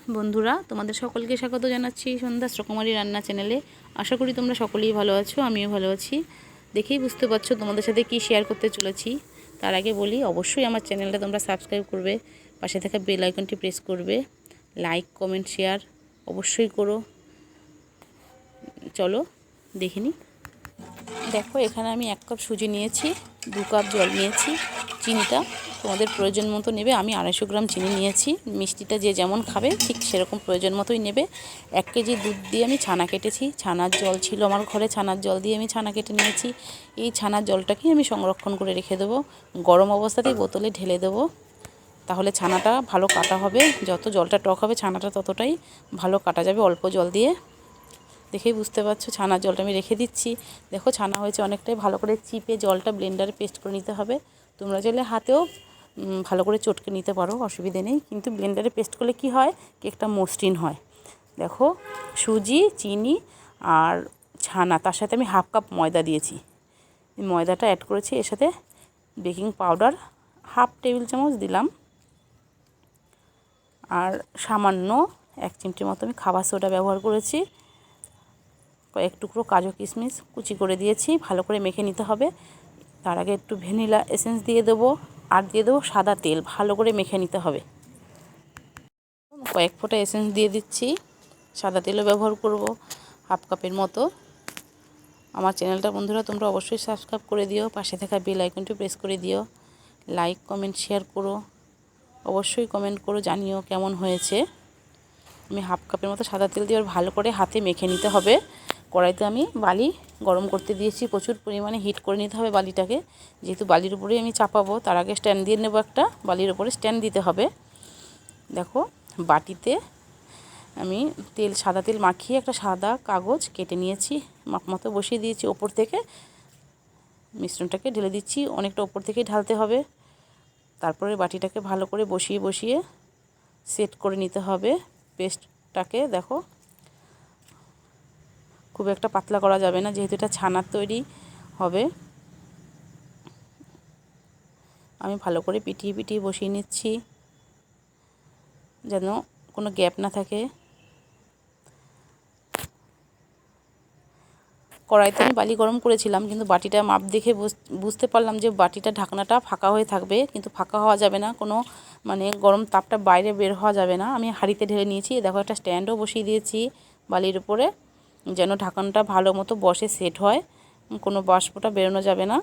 বন্ধুরা, তোমাদের সকলকে স্বাগত জানাচ্ছি সন্ধ্যা শ্রকুমারী রান্না চ্যানেলে। আশা করি তোমরা সকলেই ভালো আছো, আমিও ভালো আছি। দেখেই বুঝতে পারছো তোমাদের সাথে কি শেয়ার করতে চলেছি। তার আগে বলি, অবশ্যই আমার চ্যানেলটা তোমরা সাবস্ক্রাইব করবে, পাশে থাকা বেল আইকনটি প্রেস করবে, লাইক কমেন্ট শেয়ার অবশ্যই করো। চলো দেখে নিই। দেখো, এখানে আমি 1 কাপ সুজি নিয়েছি, 2 কাপ জল নিয়েছি। চিনিটা তোমাদের প্রয়োজন মতো নেবে। আমি 250 গ্রাম চিনি নিয়েছি। মিষ্টিটা যে যেমন খাবে ঠিক সেরকম প্রয়োজন মতোই নেবে। 1 কেজি দুধ দিয়ে আমি ছানা কেটেছি। ছানার জল ছিল আমার ঘরে, ছানার জল দিয়ে আমি ছানা কেটে নিয়েছি। এই ছানার জলটাকে আমি সংরক্ষণ করে রেখে দেবো। গরম অবস্থাতেই বোতলে ঢেলে দেবো, তাহলে ছানাটা ভালো কাটা হবে। যত জলটা টক হবে ছানাটা ততটাই ভালো কাটা যাবে অল্প জল দিয়ে। দেখেই বুঝতে পারছো ছানার জলটা আমি রেখে দিচ্ছি। দেখো, ছানা হয়েছে অনেকটাই। ভালো করে চিপে জলটা ব্লেন্ডারে পেস্ট করে নিতে হবে। তোমরা চাইলে হাতেও ভালো করে চটকে নিতে পারো, অসুবিধে নেই। কিন্তু ব্লেন্ডারে পেস্ট করলে কি হয়, কেকটা মসৃণ হয়। দেখো, সুজি, চিনি আর ছানা, তার সাথে আমি 1/2 কাপ ময়দা দিয়েছি। এই ময়দাটা অ্যাড করেছি। এর সাথে বেকিং পাউডার 1/2 টেবিল চামচ দিলাম, আর সামান্য 1 চিমটি মতো আমি খাবার সোডা ব্যবহার করেছি। কয়েক টুকরো কাজু কিশমিশ কুচি করে দিয়েছি। ভালো করে মেখে নিতে হবে। তার আগে একটু ভ্যানিলা এসেন্স দিয়ে দেবো, আর দিয়ে দেবো সাদা তেল। ভালো করে মেখে নিতে হবে। কয়েক ফোঁটা এসেন্স দিয়ে দিচ্ছি। সাদা তেলও ব্যবহার করব 1/2 কাপের মতো। আমার চ্যানেলটা বন্ধুরা তোমরা অবশ্যই সাবস্ক্রাইব করে দিও, পাশে থাকা বেল আইকনটি প্রেস করে দিও, লাইক কমেন্ট শেয়ার করো। অবশ্যই কমেন্ট করো, জানিও কেমন হয়েছে। আমি 1/2 কাপের মতো সাদা তেল দিয়ে ভালো করে হাতে মেখে নিতে হবে। কড়াইতে আমি বালি গরম করতে দিয়েছি। প্রচুর পরিমাণে হিট করে নিতে হবে বালিটাকে, যেহেতু বালির উপরেই আমি চাপাবো। তার আগে স্ট্যান্ড দিয়ে নেবো, একটা বালির উপরে স্ট্যান্ড দিতে হবে। দেখো, বাটিতে আমি সাদা তেল মাখিয়ে একটা সাদা কাগজ কেটে নিয়েছি, মাপ মতো বসিয়ে দিয়েছি। ওপর থেকে মিশ্রণটাকে ঢেলে দিচ্ছি। অনেকটা ওপর থেকেই ঢালতে হবে। তারপরে বাটিটাকে ভালো করে বসিয়ে বসিয়ে সেট করে নিতে হবে পেস্টটাকে। দেখো, খুব একটা পাতলা করা যাবে না, যেহেতু এটা ছানার তৈরি হবে। আমি ভালো করে পিটিয়ে পিটিয়ে বসিয়ে নিচ্ছি, যেন কোনো গ্যাপ না থাকে। কড়াইতে আমি বালি গরম করেছিলাম, কিন্তু বাটিটা মাপ দেখে বুঝতে পারলাম যে বাটিটা ঢাকনাটা ফাঁকা হয়ে থাকবে, কিন্তু ফাঁকা হওয়া যাবে না। কোনো গরম তাপটা বাইরে বের হওয়া যাবে না। আমি হাঁড়িতে ঢেলে নিয়েছি। দেখো, একটা স্ট্যান্ডও বসিয়ে দিয়েছি বালির উপরে, যেন ঢাকনটা ভালো মতো বসে সেট হয়। কোনো বাষ্পটা বেরোনো যাবে না।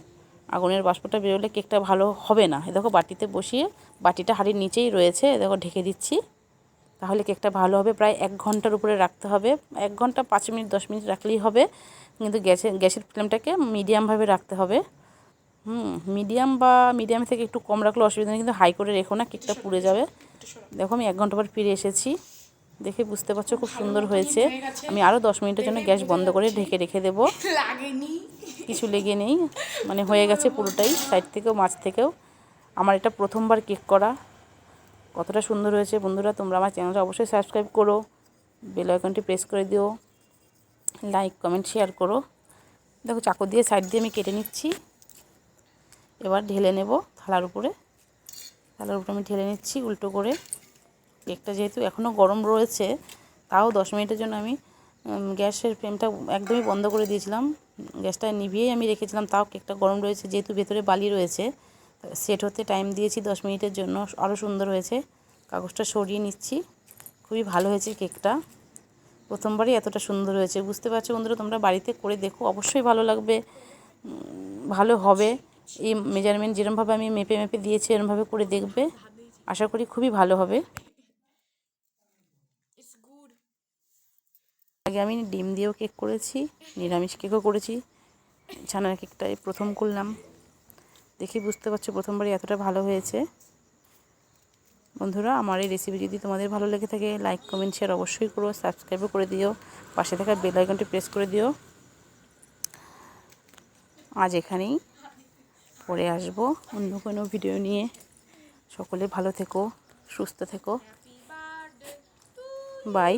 আগুনের বাষ্পটা বেরোলে কেকটা ভালো হবে না। দেখো, বাটিতে বসিয়ে, বাটিটা হাঁড়ির নিচেই রয়েছে, দেখো ঢেকে দিচ্ছি। তাহলে কেকটা ভালো হবে। প্রায় 1 ঘন্টার উপরে রাখতে হবে। 1 ঘন্টা 5 মিনিট 10 মিনিট রাখলেই হবে, কিন্তু গ্যাসের ফ্লেমটাকে মিডিয়ামভাবে রাখতে হবে। মিডিয়াম থেকে একটু কম রাখলে অসুবিধা নেই, কিন্তু হাই করে রেখো না, কেকটা পুড়ে যাবে। দেখো, আমি 1 ঘন্টা পর ফিরে এসেছি। দেখে বুঝতে পারছো খুব সুন্দর হয়েছে। আমি আরও 10 মিনিটের জন্য গ্যাস বন্ধ করে ঢেকে রেখে দেবো। কিছু লেগে নেই, হয়ে গেছে পুরোটাই, সাইড থেকেও মাছ থেকেও। আমার এটা প্রথমবার কেক করা। কতটা সুন্দর হয়েছে বন্ধুরা, তোমরা আমার চ্যানেলটা অবশ্যই সাবস্ক্রাইব করো, বেল আইকনটি প্রেস করে দিও, লাইক কমেন্ট শেয়ার করো। দেখো, চাকু দিয়ে সাইড দিয়ে আমি কেটে নিচ্ছি। এবার ঢেলে নেব থালার উপরে আমি ঢেলে নিচ্ছি উল্টো করে। কেকটা যেহেতু এখনও গরম রয়েছে, তাও 10 মিনিটের জন্য আমি গ্যাসের ফ্লেমটা একদমই বন্ধ করে দিয়েছিলাম। গ্যাসটা নিভিয়েই আমি রেখেছিলাম, তাও কেকটা গরম রয়েছে, যেহেতু ভেতরে বালি রয়েছে। সেট হতে টাইম দিয়েছি 10 মিনিটের জন্য। আরও সুন্দর হয়েছে। কাগজটা সরিয়ে নিচ্ছি। খুবই ভালো হয়েছে কেকটা। প্রথমবারই এতটা সুন্দর হয়েছে। বুঝতে পারছো বন্ধুরা, তোমরা বাড়িতে করে দেখো, অবশ্যই ভালো লাগবে, ভালো হবে। এই মেজারমেন্ট যেরকমভাবে আমি মেপে মেপে দিয়েছি, এরকমভাবে করে দেখবে, আশা করি খুবই ভালো হবে। আগে আমি ডিম দিয়েও কেক করেছি, নিরামিষ কেকও করেছি। ছানার কেকটাই প্রথম করলাম। দেখে বুঝতে পারছো প্রথমবারই এতটা ভালো হয়েছে। বন্ধুরা, আমার এই রেসিপি যদি তোমাদের ভালো লেগে থাকে, লাইক কমেন্ট শেয়ার অবশ্যই করো, সাবস্ক্রাইবও করে দিও, পাশে থাকা বেল আইকনটি প্রেস করে দিও। আজ এখানেই, পরে আসবো অন্য কোনো ভিডিও নিয়ে। সকলে ভালো থেকো, সুস্থ থেকো, বাই।